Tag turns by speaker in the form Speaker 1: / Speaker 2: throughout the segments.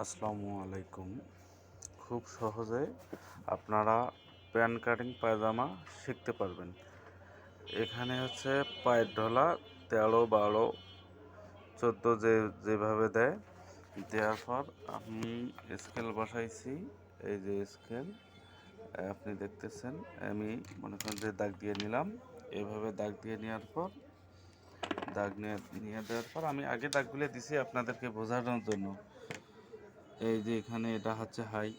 Speaker 1: আসসালামু আলাইকুম। খুব সহজে আপনারা প্যান কাটিং পায়জামা শিখতে পারবেন। এখানে হচ্ছে পায়ের ঢলা 13, 12, 14 যেভাবে দেয়, দেওয়ার পর আমি স্কেল বসাইছি। এই যে স্কেল আপনি দেখতেছেন, আমি মনে করেন যে দাগ দিয়ে নিলাম। এভাবে দাগ দিয়ে নেওয়ার পর নিয়ে দেওয়ার পর আমি আগে দাগগুলো দিছি আপনাদেরকে বোঝানোর জন্য। এই যে এখানে এটা হচ্ছে হাই,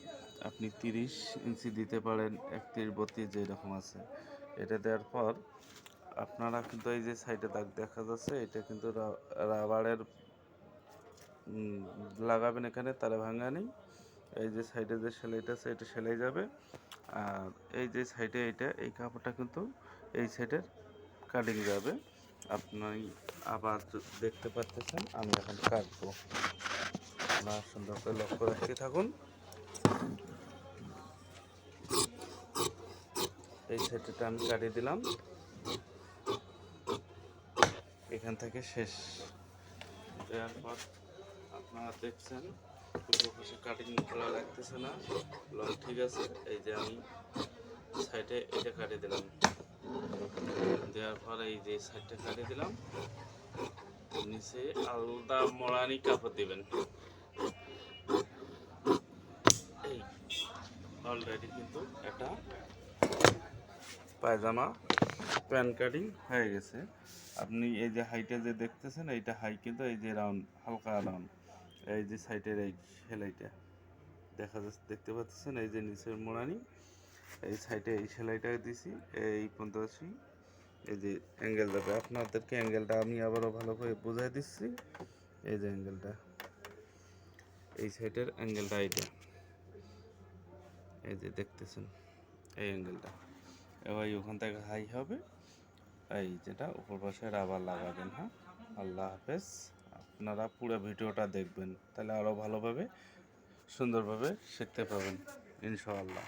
Speaker 1: আপনি 30 ইঞ্চি দিতে পারেন, 31, 32 যেরকম আছে। এটা দেওয়ার পর আপনারা কিন্তু এই যে সাইডে দাগ দেখা যাচ্ছে, এটা কিন্তু রাবারের লাগাবেন এখানে, তারে ভাঙা নেই। এই যে সাইডে যে সেলাইটা আছে এটা সেলাই যাবে, আর এই যে সাইডে এই কাপড়টা কিন্তু এই সাইডের কাটিং যাবে। আপনি আবার দেখতে পাচ্ছেন আমি এখন কাটবো, আপনারা সুন্দর করে লক্ষ্য রাখতে থাকুন। এই সাইডটা আমি কাটিয়ে দিলাম, এখান থেকে শেষ। দেওয়ার পর আপনারা দেখছেন কাটিং খোলা লাগতেছে না, লং ঠিক আছে। এই যে আমি সাইডে এটা কাটিয়ে দিলাম, দেওয়ার পর এই যে সাইডটা কাটিয়ে দিলাম, নিচে আলাদা মোড়ানি কাপড় দিবেন। এই অলরেডি কিন্তু একটা পায়জামা প্যান কাটিং হয়ে গেছে। আপনি এই যে হাইটা যে দেখতেছেন, এইটা হাই কিন্তু এই যে রাউন্ড, হালকা রাউন্ড। এই যে সাইডের এই সেলাইটা দেখা যাচ্ছে, দেখতে পাচ্ছেন, এই যে নিচের মোড়ানি, এই সাইডে এই সেলাইটা দিছি, এই পর্যন্ত আছি। এই যে অ্যাঙ্গেল যাবে, আপনাদেরকে অ্যাঙ্গেলটা আমি আবারও ভালো করে বুঝাই দিচ্ছি। এই যে অ্যাঙ্গেলটা, এই সাইডের অ্যাঙ্গেলটা এইটা, এই যে দেখতেছেন এই অ্যাঙ্গেলটা। এবার ওখান থেকে হাই হবে, এই যেটা উপর পাশে রাবার লাগাবেন। হ্যাঁ, আল্লাহ হাফেজ। আপনারা পুরো ভিডিওটা দেখবেন, তাহলে আরও ভালোভাবে সুন্দরভাবে শিখতে পাবেন ইনশাআল্লাহ।